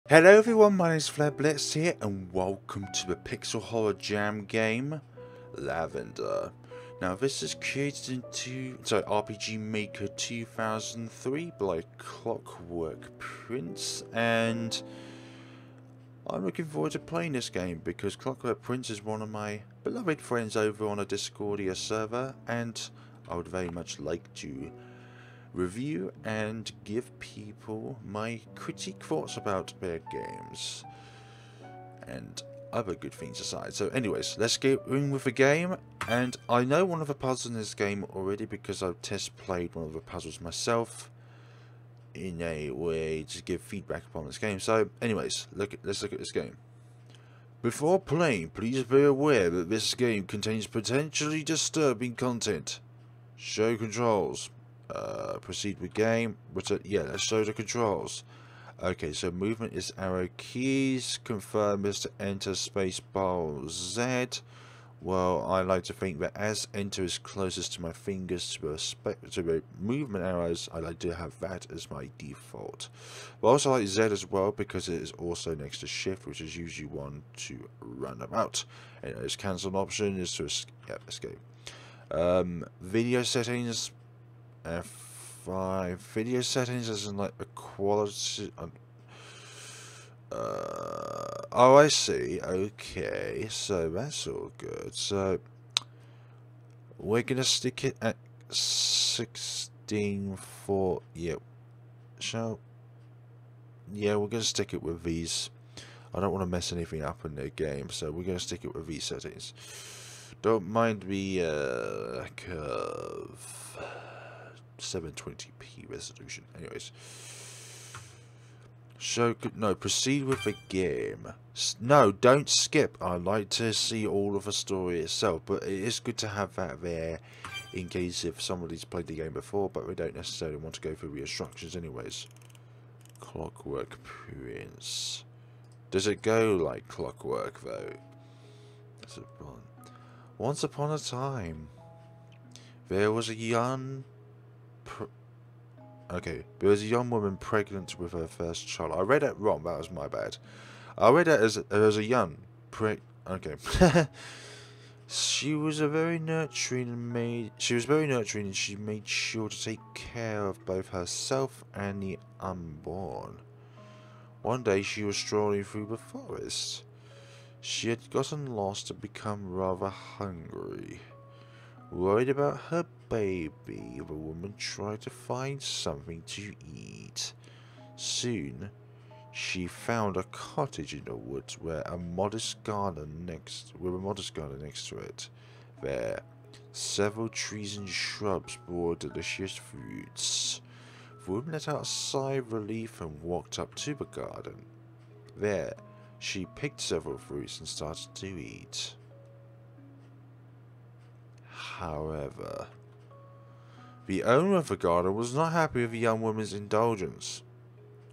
Hello everyone, my name is FlareBlitzed here and welcome to the Pixel Horror Jam game, Lavender. Now this is created into RPG Maker 2003 by Clockwork Prince, and I'm looking forward to playing this game because Clockwork Prince is one of my beloved friends over on a Discordia server, and I would very much like to review and give people my critique thoughts about their games and other good things aside. So anyways, let's get in with the game. And I know one of the puzzles in this game already because I've test played one of the puzzles myself in a way to give feedback upon this game. So anyways, let's look at this game. Before playing, please be aware that this game contains potentially disturbing content. Show controls. Proceed with game. Yeah, let's show the controls. Okay, so movement is arrow keys. Confirm is to enter space bar Z. Well, I like to think that as enter is closest to my fingers to the movement arrows, I like to have that as my default. But I also like Z as well because it is also next to shift, which is usually one to run about. Anyways, cancel option is to escape. Video settings. F5 video settings as in like the quality. Oh, I see. Okay, so that's all good. So we're gonna stick it at 16 for yeah. Yeah, we're gonna stick it with these. I don't want to mess anything up in the game, so we're gonna stick it with these settings. Don't mind the curve. 720p resolution. Anyways, proceed with the game. No, don't skip. I like to see all of the story itself, but it is good to have that there in case if somebody's played the game before, but we don't necessarily want to go through the instructions anyways. Clockwork Prince. Does it go like clockwork though? Once upon a time, there was a young there was a young woman pregnant with her first child. I read that wrong. That was my bad. I read that as a young okay. She was very nurturing and she made sure to take care of both herself and the unborn. One day she was strolling through the forest. She had gotten lost and become rather hungry. Worried about her baby, the woman tried to find something to eat. Soon, she found a cottage in the woods with a modest garden next to it. There, several trees and shrubs bore delicious fruits. The woman let out a sigh of relief and walked up to the garden. There, she picked several fruits and started to eat. However, the owner of the garden was not happy with the young woman's indulgence.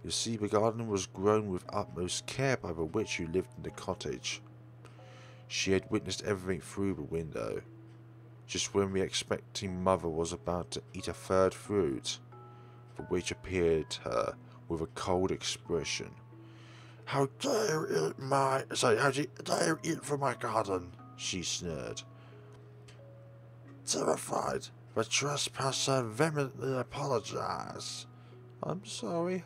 You see, the garden was grown with utmost care by the witch who lived in the cottage. She had witnessed everything through the window. Just when the expecting mother was about to eat a third fruit, the witch appeared to her with a cold expression. How dare you eat from my garden? She sneered. Terrified, the trespasser vehemently apologized. I'm sorry.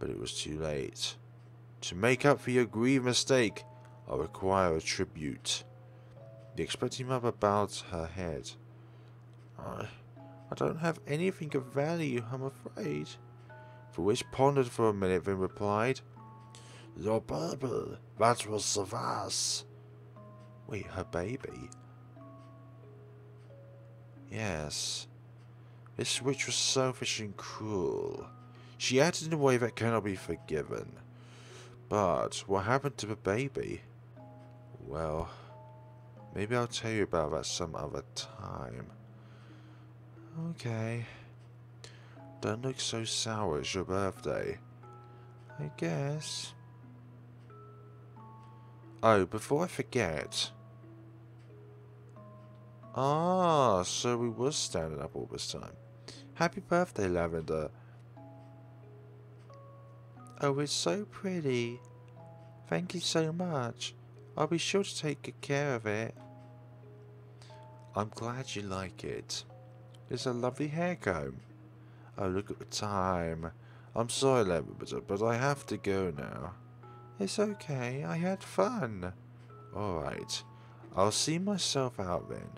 But it was too late. To make up for your grieved mistake, I require a tribute. The expecting mother bowed her head. I don't have anything of value, I'm afraid. The witch pondered for a minute, then replied, Your baby, that will suffice. Wait, her baby? Yes. This witch was selfish and cruel. She acted in a way that cannot be forgiven. But what happened to the baby? Well, maybe I'll tell you about that some other time. Okay. Don't look so sour, it's your birthday. I guess. Oh, before I forget. Ah, so we was standing up all this time. Happy birthday, Lavender. Oh, it's so pretty. Thank you so much. I'll be sure to take good care of it. I'm glad you like it. It's a lovely hair comb. Oh, look at the time. I'm sorry, Lavender, but I have to go now. It's okay. I had fun. Alright. I'll see myself out then.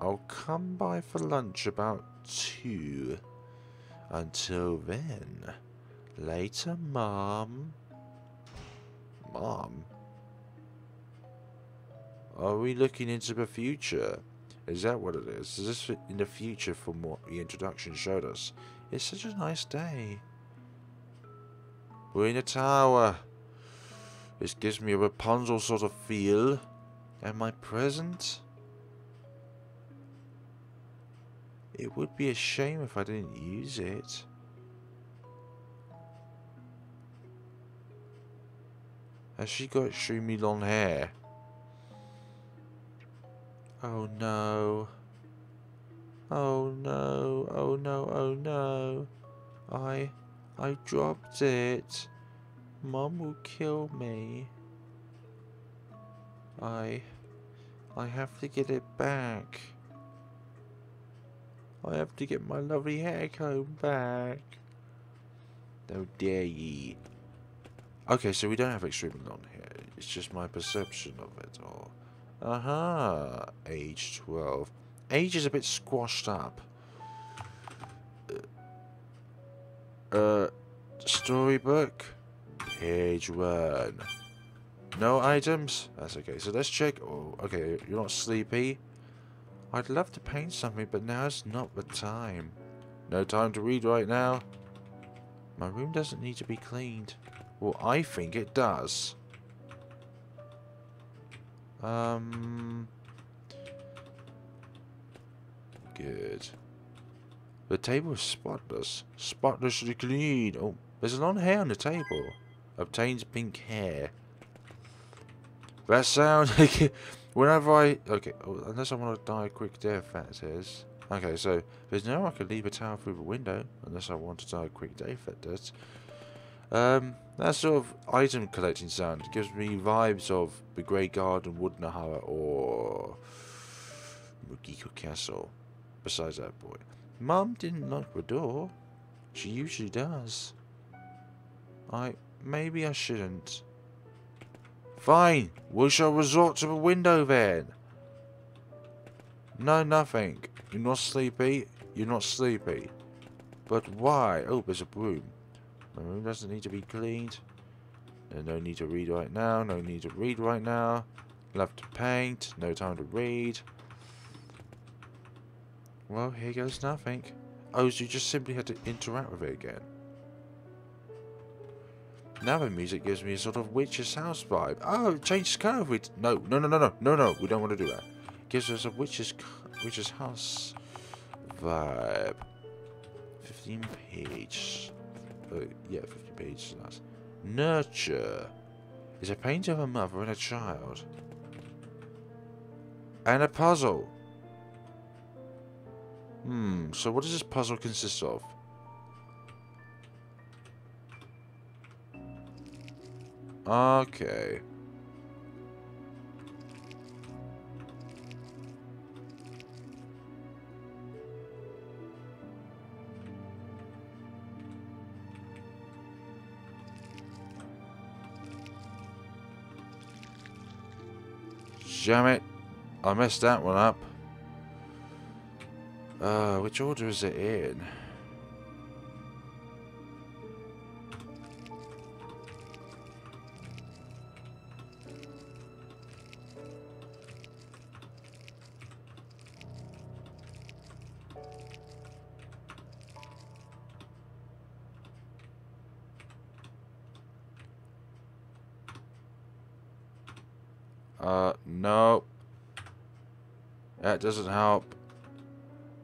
I'll come by for lunch about 2. Until then. Later, Mom. Mom? Are we looking into the future? Is that what it is? Is this in the future from what the introduction showed us? It's such a nice day. We're in a tower. This gives me a Rapunzel sort of feel. Am I present? It would be a shame if I didn't use it. Has she got extremely long hair? Oh no. Oh no. Oh no. Oh no. I dropped it. Mom will kill me. I have to get it back. I have to get my lovely hair comb back. How dare ye. Okay, so we don't have extremely long hair. It's just my perception of it all. Aha. Age 12. Age is a bit squashed up. Storybook. Page 1. No items? That's okay. So let's check. Oh, okay. You're not sleepy? I'd love to paint something, but now's not the time. No time to read right now. My room doesn't need to be cleaned. Well, I think it does. Good. The table is spotless. Spotlessly clean. Oh, there's a long hair on the table. Obtains pink hair. That sounds like whenever I... Okay, unless I want to die a quick death, that says. Okay, so there's no I could leave a tower through the window. Unless I want to die a quick death, that does. That sort of item collecting sound gives me vibes of the Grey Garden, Woodnahara, or Mugiko Castle. Besides that boy. Mum didn't lock the door. She usually does. Maybe I shouldn't. Fine, we shall resort to the window then. No, nothing. You're not sleepy? You're not sleepy. But why? Oh, there's a broom. My room doesn't need to be cleaned. There's no need to read right now. No need to read right now. Love to paint. No time to read. Well, here goes nothing. Oh, so you just simply had to interact with it again. Now the music gives me a sort of witch's house vibe. Oh, it changes colour. No, we don't want to do that. It gives us a witch's house vibe. 15 page. Yeah, 50 pages. That's nurture. Is a painting of a mother and a child. And a puzzle. So what does this puzzle consist of? Okay. Damn it. I messed that one up. Which order is it in? No. That doesn't help.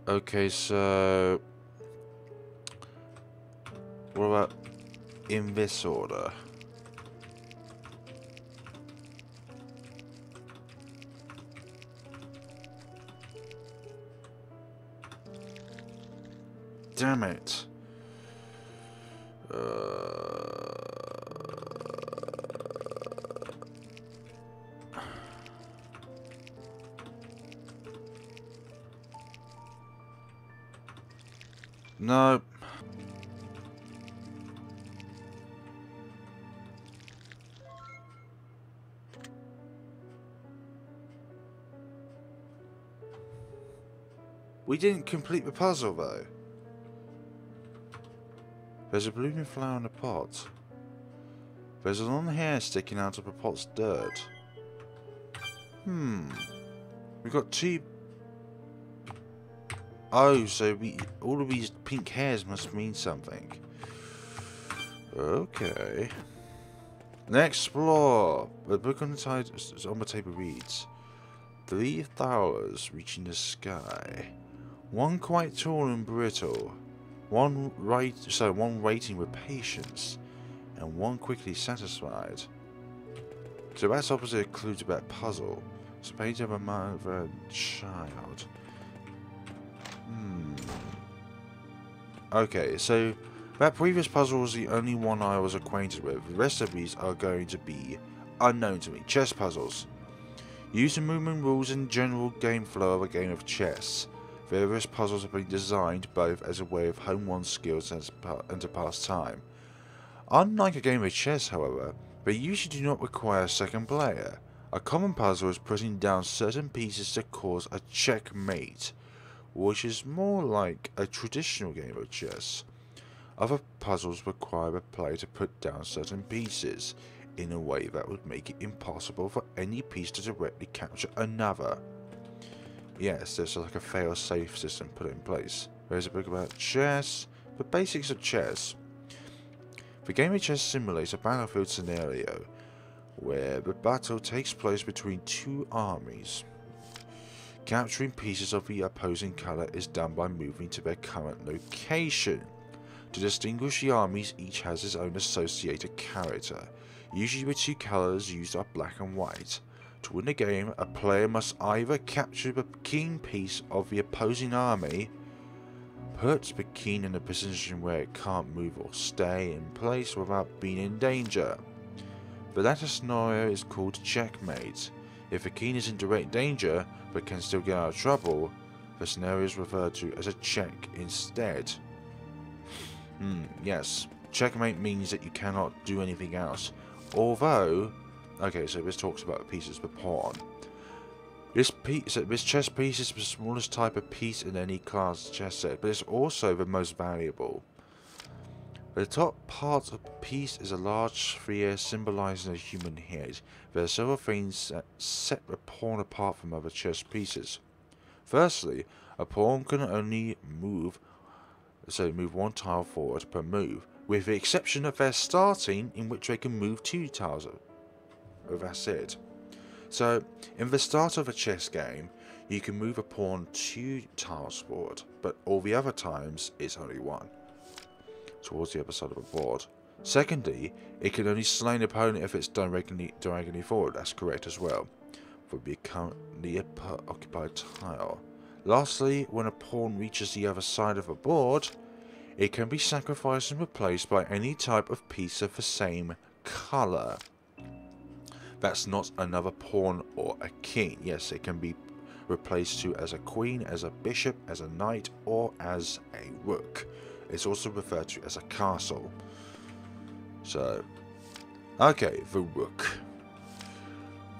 Okay, so... what about in this order? damn it. No. We didn't complete the puzzle though. There's a blooming flower in a pot. There's a long hair sticking out of the pot's dirt. We've got two... Oh, so all of these pink hairs must mean something. Okay. Let's explore. The book on the table reads, 3 flowers reaching the sky. One quite tall and brittle. One waiting with patience. And one quickly satisfied. So that's opposite clue to that puzzle. It's a page of a mother and child. Okay, so that previous puzzle was the only one I was acquainted with. The rest of these are going to be unknown to me. Chess puzzles. Use the movement rules and general game flow of a game of chess. Various puzzles have been designed both as a way of hone one's skills and to pass time. Unlike a game of chess, however, they usually do not require a second player. A common puzzle is putting down certain pieces to cause a checkmate, which is more like a traditional game of chess. Other puzzles require the player to put down certain pieces in a way that would make it impossible for any piece to directly capture another. Yes, there's like a fail-safe system put in place. There's a book about chess, the basics of chess. The game of chess simulates a battlefield scenario where the battle takes place between 2 armies. Capturing pieces of the opposing colour is done by moving to their current location. To distinguish the armies, each has its own associated character. Usually the 2 colours used are black and white. To win the game, a player must either capture the king piece of the opposing army, put the king in a position where it can't move or stay in place without being in danger. The latter scenario is called checkmate. If the king is in direct danger but can still get out of trouble, the scenario is referred to as a check instead. Yes, checkmate means that you cannot do anything else. Although, okay, so this talks about the pieces per pawn. This chess piece is the smallest type of piece in any class chess set, but it's also the most valuable. The top part of the piece is a large sphere symbolizing a human head. There are several things that set the pawn apart from other chess pieces. Firstly, a pawn can only move 1 tile forward per move, with the exception of their starting, in which they can move 2 tiles. That's it. So, in the start of a chess game, you can move a pawn 2 tiles forward, but all the other times it's only 1. Towards the other side of the board. Secondly, it can only slay an opponent if it's diagonally forward. That's correct as well, for the currently occupied tile. Lastly, when a pawn reaches the other side of a board, it can be sacrificed and replaced by any type of piece of the same colour. That's not another pawn or a king. Yes, it can be replaced to as a queen, as a bishop, as a knight, or as a rook. It's also referred to as a castle. So, okay, the rook.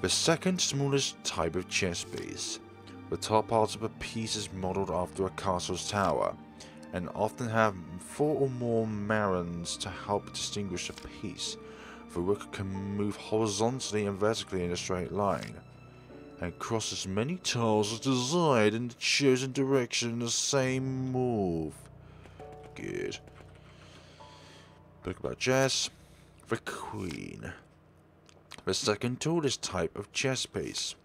The second smallest type of chess piece. The top part of a piece is modelled after a castle's tower, and often have 4 or more marons to help distinguish the piece. The rook can move horizontally and vertically in a straight line, and cross as many tiles as desired in the chosen direction in the same move. Good. Book about chess. The queen. The second tallest type of chess piece.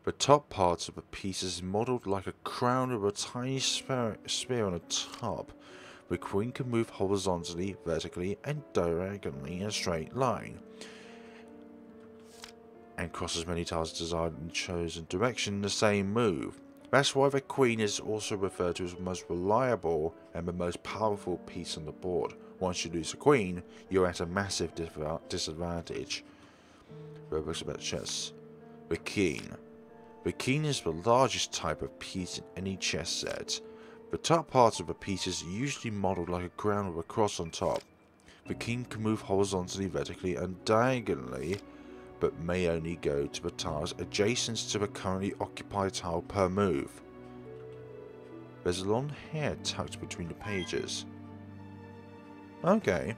The top part of the piece is modelled like a crown with a tiny sphere on the top. The queen can move horizontally, vertically, and diagonally in a straight line, and cross as many tiles as desired in the chosen direction in the same move. That's why the queen is also referred to as the most reliable and the most powerful piece on the board. Once you lose the queen, you're at a massive disadvantage. Reversible Chess. The king. The king is the largest type of piece in any chess set. The top parts of the piece is usually modelled like a crown with a cross on top. The king can move horizontally, vertically and diagonally, but may only go to the tiles adjacent to the currently occupied tile per move. There's a long hair tucked between the pages. Okay.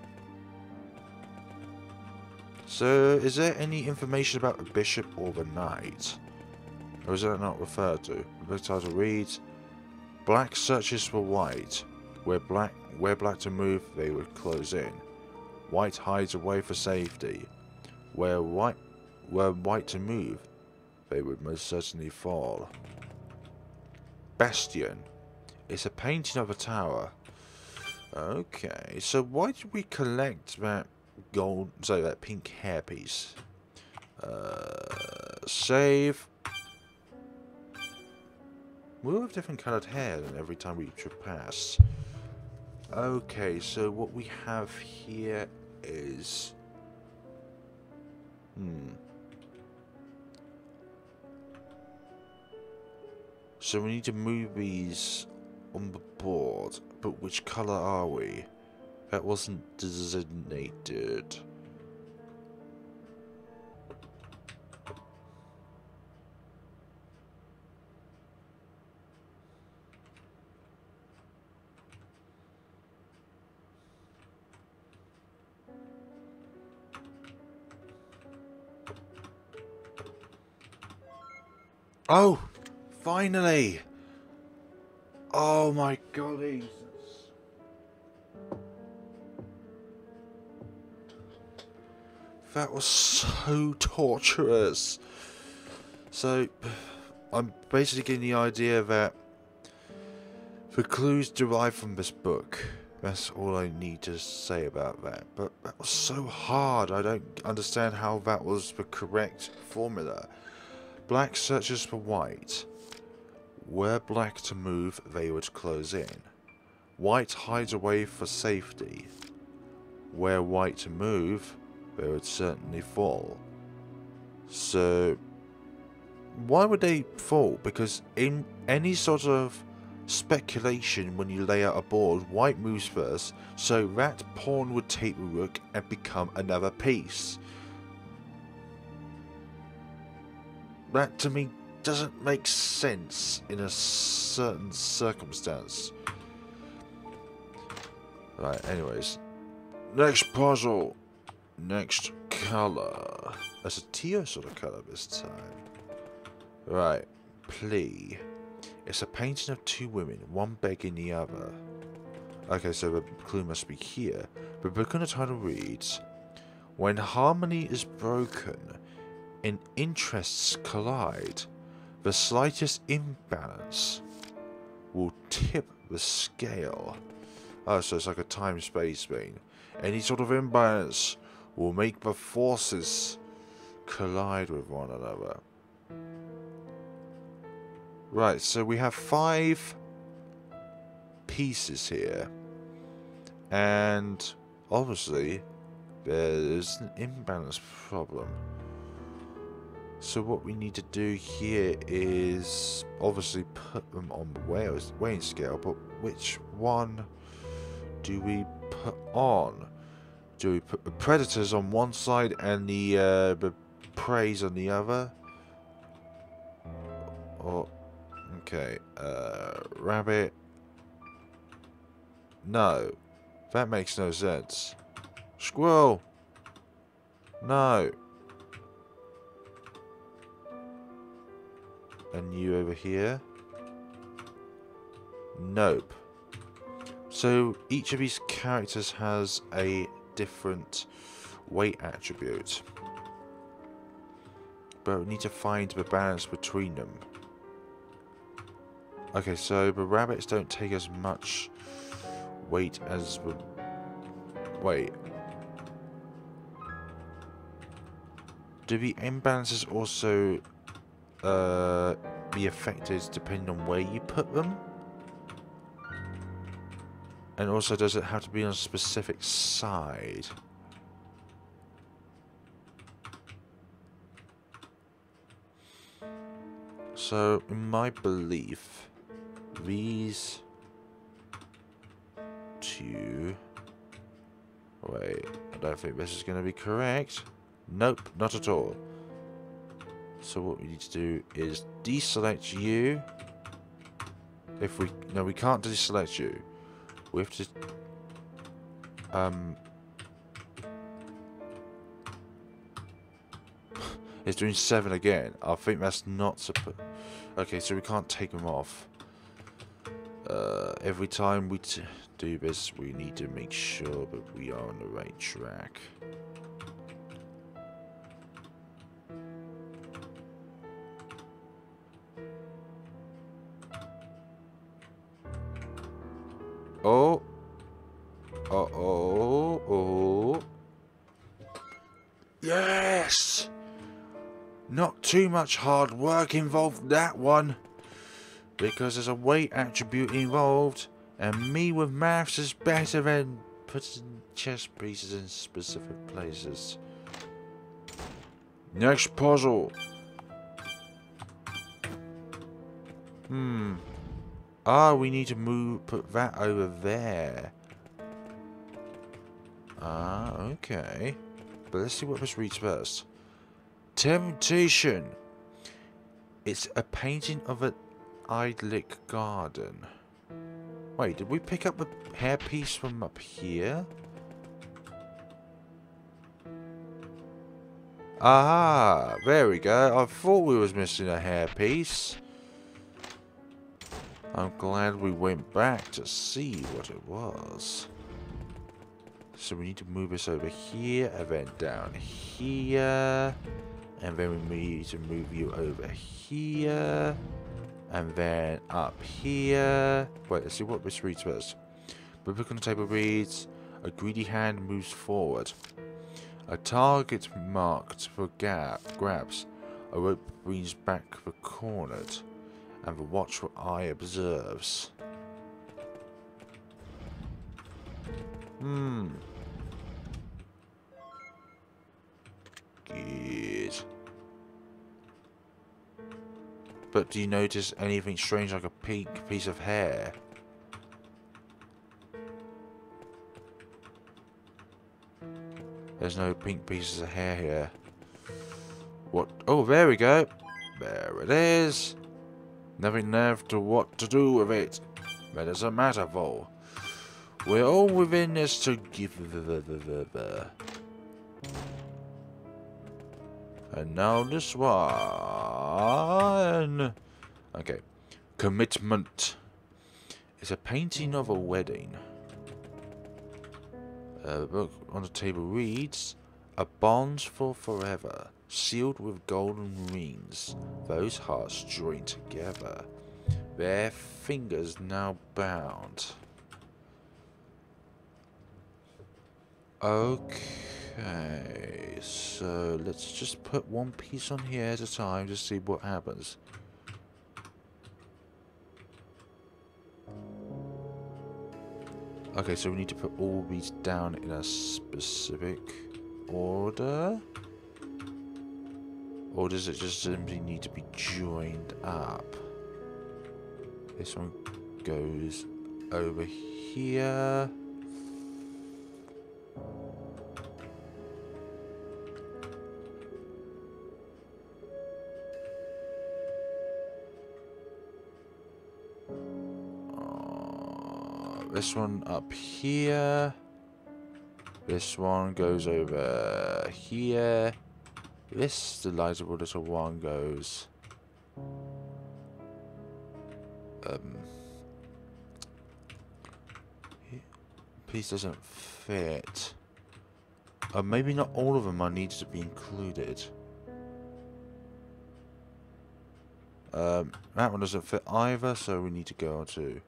So, is there any information about the bishop or the knight? Or is that not referred to? The title reads, Black searches for white. Where black to move, they would close in. White hides away for safety. Where white to move, they would most certainly fall. Bastion. It's a painting of a tower. Okay, so why did we collect that that pink hairpiece? Save. We'll have different coloured hair every time we pass. Okay, so what we have here is... So we need to move these on the board, but which colour are we? That wasn't designated. Oh! Finally! Oh my golly! That was so torturous. So, I'm basically getting the idea that the clues derive from this book. That's all I need to say about that. But that was so hard. I don't understand how that was the correct formula. Black searches for white. Were black to move, they would close in. White hides away for safety. Were white to move, they would certainly fall. So, why would they fall? Because in any sort of speculation, when you lay out a board, white moves first, so that pawn would take the rook and become another piece. That to me doesn't make sense in a certain circumstance. Right, anyways. Next puzzle. Next colour. That's a teal sort of colour this time. Right, plea. It's a painting of two women, one begging the other. Okay, so the clue must be here. The book on the title reads, when harmony is broken and interests collide, the slightest imbalance will tip the scale. Oh, so it's like a time-space thing. Any sort of imbalance will make the forces collide with one another. Right, so we have 5 pieces here. And obviously, there's an imbalance problem. So what we need to do here is obviously put them on the weighing scale, but which one do we put on? Do we put the predators on one side and the preys on the other? Or okay, rabbit. No, that makes no sense. Squirrel. No. And you over here? Nope. So each of these characters has a different weight attribute. But we need to find the balance between them. Okay, so the rabbits don't take as much weight as the... Wait. Do the imbalances also be affected depending on where you put them? And also, does it have to be on a specific side? So, in my belief, these two... Wait, I don't think this is going to be correct. Nope, not at all. So what we need to do is deselect you. If we... No, we can't deselect you. We have to... It's doing 7 again. I think that's not supposed... Okay, so we can't take them off. Every time we do this, we need to make sure that we are on the right track. Oh. Oh. Yes! Not too much hard work involved in that one. Because there's a weight attribute involved. And me with maths is better than putting chess pieces in specific places. Next puzzle. Ah, we need to put that over there. Ah, okay. But let's see what this reads first. Temptation. It's a painting of an idyllic garden. Wait, did we pick up the hairpiece from up here? Ah, there we go. I thought we was missing a hairpiece. I'm glad we went back to see what it was. So we need to move this over here, and then down here. And then we need to move you over here. And then up here. Wait, let's see what this reads first. The book on the table reads, a greedy hand moves forward. A target marked for grabs. A rope brings back the cornered. And the watchful eye observes. Good. But do you notice anything strange like a pink piece of hair? There's no pink pieces of hair here. What? Oh, there we go. There it is. Nothing left to what to do with it. That doesn't matter, though. We're all within this together. And now this one. Okay. Commitment. It's a painting of a wedding. The book on the table reads, a bond for forever, sealed with golden rings, those hearts joined together, their fingers now bound. Okay, so let's just put one piece on here at a time to see what happens. Okay, so we need to put all these down in a specific order? Or does it just simply need to be joined up? This one goes over here. This one up here. This one goes over here. This delightful little one goes. Piece doesn't fit. Maybe not all of them are needed to be included. That one doesn't fit either, so we need to go on to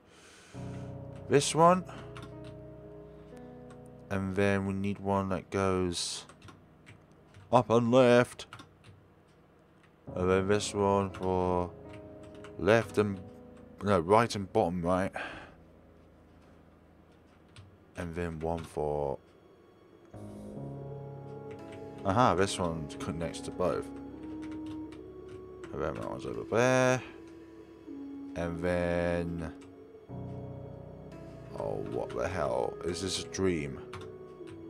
this one. And then we need one that goes up and left. And then this one for left and... no, right and bottom right. And then one for... aha, this one connects to both. And then that one's over there. And then... oh, what the hell? Is this a dream?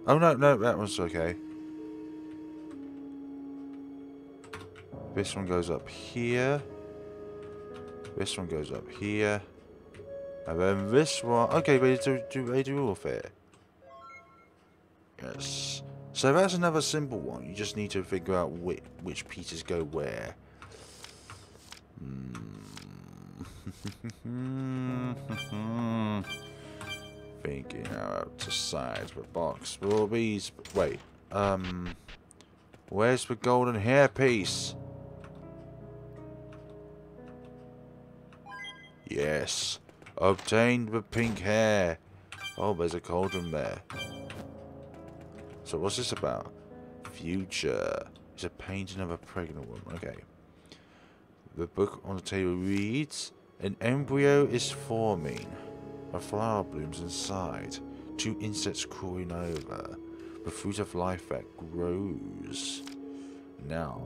Oh, no, no, that one's okay. This one goes up here. This one goes up here. And then this one... okay, they do all fit. Yes. So that's another simple one. You just need to figure out which pieces go where. Thinking out to side the box will be... wait. Where's the golden hairpiece? Yes. Obtained the pink hair. Oh, there's a cauldron there. So what's this about? Future. It's a painting of a pregnant woman. Okay. The book on the table reads, an embryo is forming. A flower blooms inside. 2 insects crawling over. The fruit of life that grows. Now,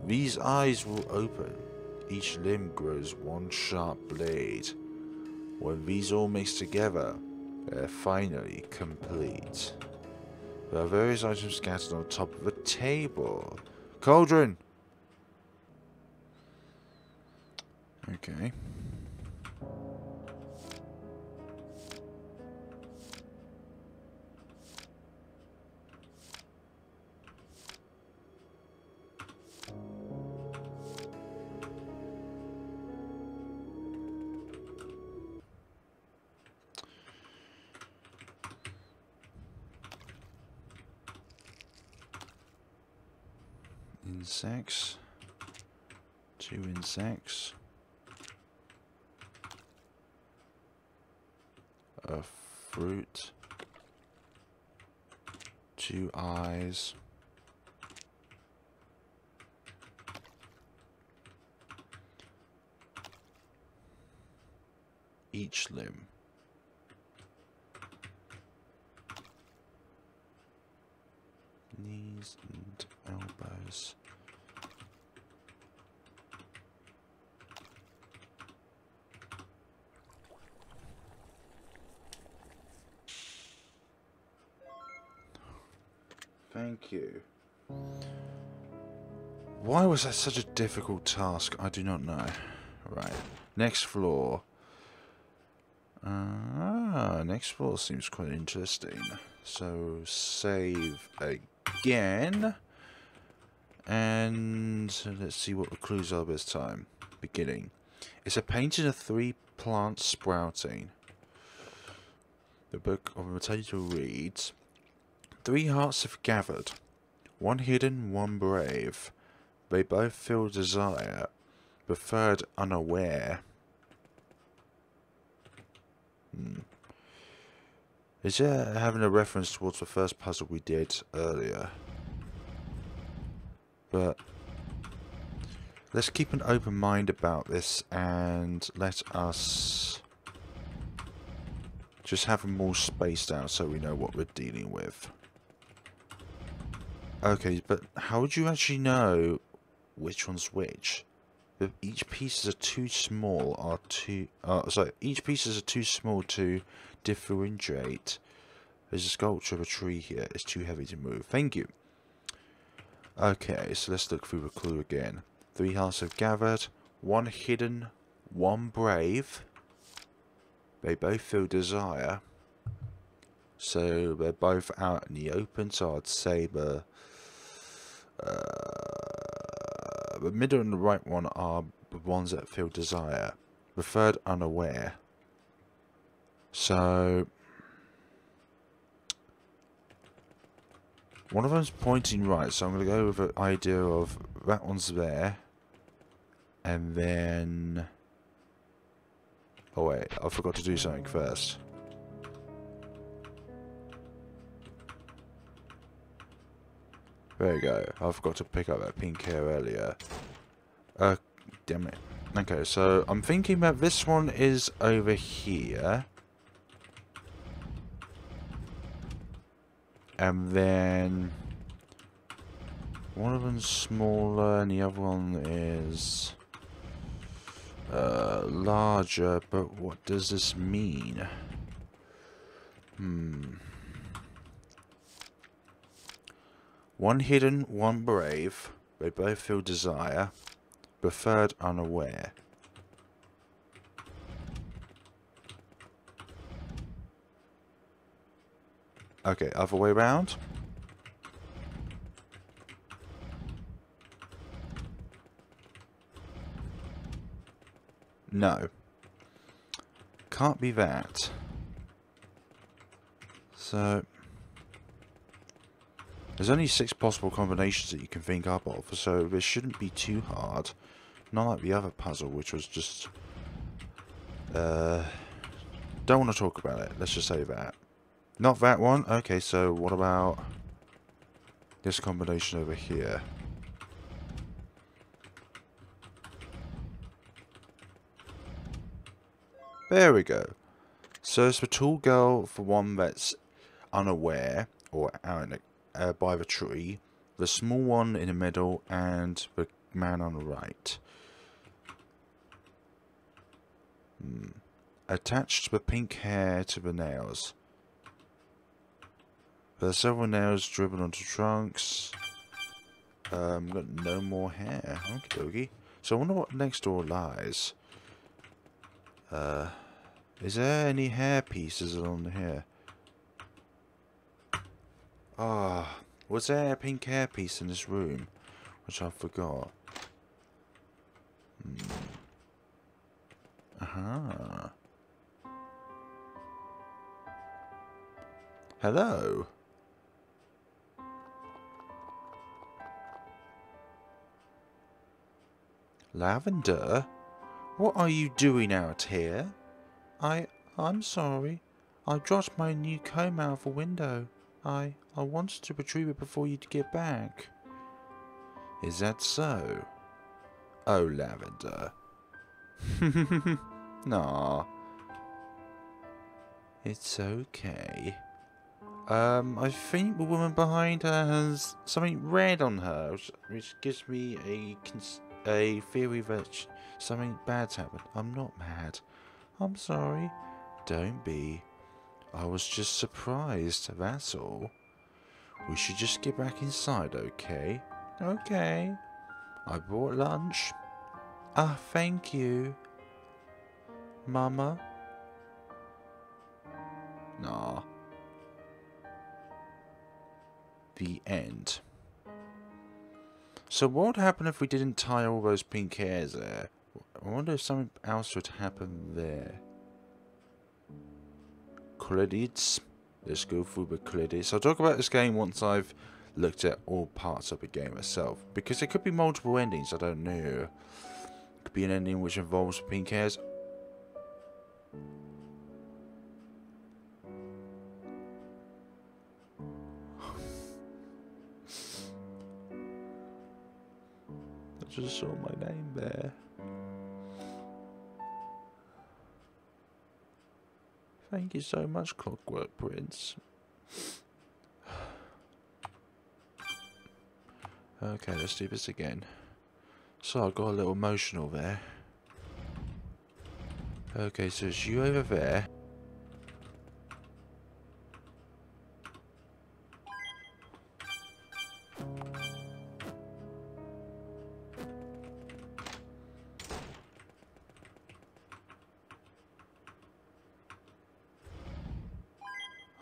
these eyes will open. Each limb grows 1 sharp blade. When these all mix together, they're finally complete. There are various items scattered on the top of the table. Cauldron! Okay. Insects. 2 insects. A fruit. 2 eyes. Each limb. Knees and elbows. Thank you. Why was that such a difficult task? I do not know. Right. Next floor. Next floor seems quite interesting. So, save again. And let's see what the clues are this time. Beginning. It's a painting of 3 plants sprouting. The book of the potato reads, 3 hearts have gathered. 1 hidden, 1 brave. They both feel desire, the third unaware. Is that having a reference towards the first puzzle we did earlier? But let's keep an open mind about this and let us just have them all spaced out so we know what we're dealing with. Okay, but how would you actually know which one's which? If each pieces are too small each pieces are too small to differentiate. There's a sculpture of a tree here. It's too heavy to move. Thank you. Okay, so let's look through the clue again. 3 hearts have gathered. 1 hidden, 1 brave. They both feel desire. So they're both out in the open. So I'd say the middle and the right one are the ones that feel desire. The third unaware. So one of them's pointing right, so I'm going to go with the idea of that one's there. And then... oh wait, I forgot to do something first. There you go. I forgot to pick up that pink hair earlier. Damn it. Okay, so I'm thinking that this one is over here. And then one of them's smaller and the other one is larger, but what does this mean? One hidden, one brave. They both feel desire. Preferred unaware. Okay, other way round. No. Can't be that. So there's only 6 possible combinations that you can think up of, so this shouldn't be too hard. Not like the other puzzle, which was just... don't want to talk about it, let's just say that. Not that one? Okay, so what about this combination over here? There we go. So it's the tall girl for one that's unaware, or out in by the tree. The small one in the middle, and the man on the right. Attached the pink hair to the nails. There are several nails driven onto trunks. Got no more hair. Okie dokie. So I wonder what next door lies. Is there any hair pieces along here? Ah, was there a pink hair piece in this room? Which I forgot. Aha. Hello. Lavender? What are you doing out here? I'm sorry. I dropped my new comb out of the window. I wanted to retrieve it before you get back. Is that so? Oh, Lavender. Nah. It's okay. I think the woman behind her has something red on her, which gives me a theory that something bad's happened. I'm not mad. I'm sorry. Don't be. I was just surprised, that's all. We should just get back inside, okay? Okay. I brought lunch. Ah, thank you. Mama? Nah. The end. So what would happen if we didn't tie all those pink hairs there? I wonder if something else would happen there. Credits. Let's go through the credits. I'll talk about this game once I've looked at all parts of the game itself. Because there could be multiple endings, I don't know. Could be an ending which involves pink hairs. I just saw my name there. Thank you so much, Clockwork Prince. Okay, let's do this again. So I got a little emotional there. Okay, so it's you over there.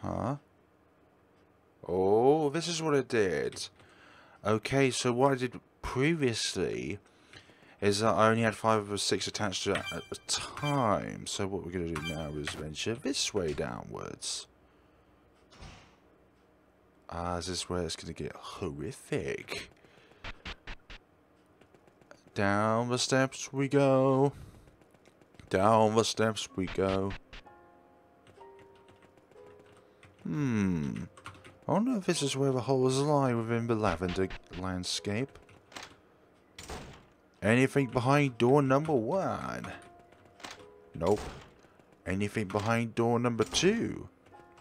Huh? Oh, this is what it did. Okay, so what I did previously is that I only had 5 or 6 attached to it at a time. So what we're going to do now is venture this way downwards. Ah, is this where it's going to get horrific? Down the steps we go. Down the steps we go. I wonder if this is where the holes lie within the Lavender landscape. Anything behind door number 1? Nope. Anything behind door number 2?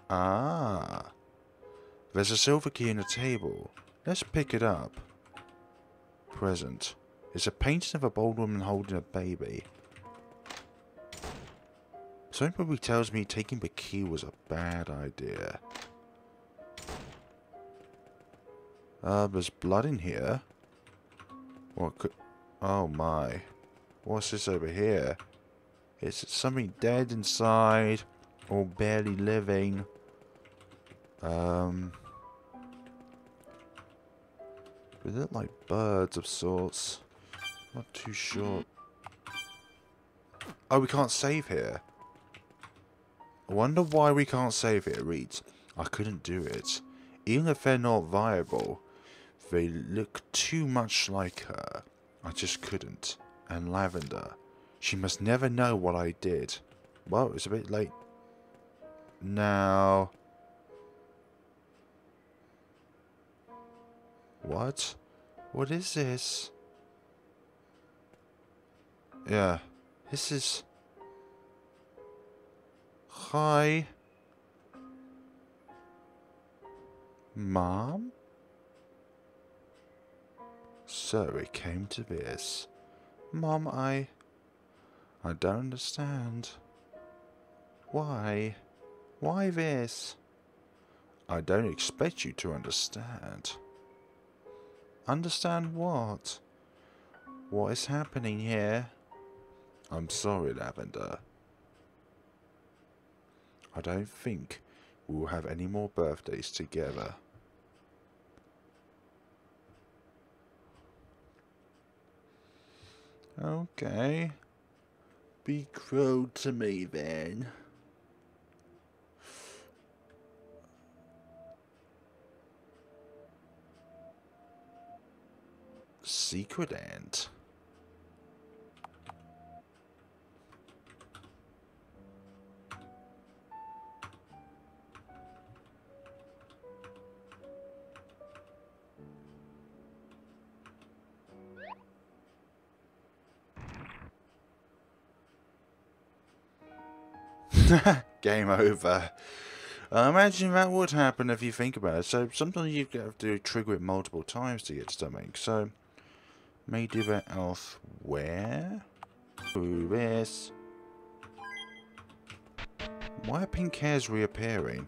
Ah. There's a silver key on the table. Let's pick it up. Present. It's a painting of a bold woman holding a baby. Something probably tells me taking the key was a bad idea. There's blood in here. What could... Oh my. What's this over here? Is it something dead inside? Or barely living? They look like birds of sorts. Not too sure. Oh, we can't save here. I wonder why we can't save here. It reads, I couldn't do it. Even if they're not viable, they look too much like her. I just couldn't. And Lavender. She must never know what I did. Well, it's a bit late. Now... What? What is this? Yeah. This is... Hi. Mom? So it came to this. Mom, I don't understand. Why? Why this? I don't expect you to understand. Understand what? What is happening here? I'm sorry, Lavender. I don't think we will have any more birthdays together. Okay. Be cruel to me then. Secret Ant. Game over. I imagine that would happen if you think about it. So sometimes you have to trigger it multiple times to get to something. So may do that elsewhere. Who this? Why are pink hairs reappearing?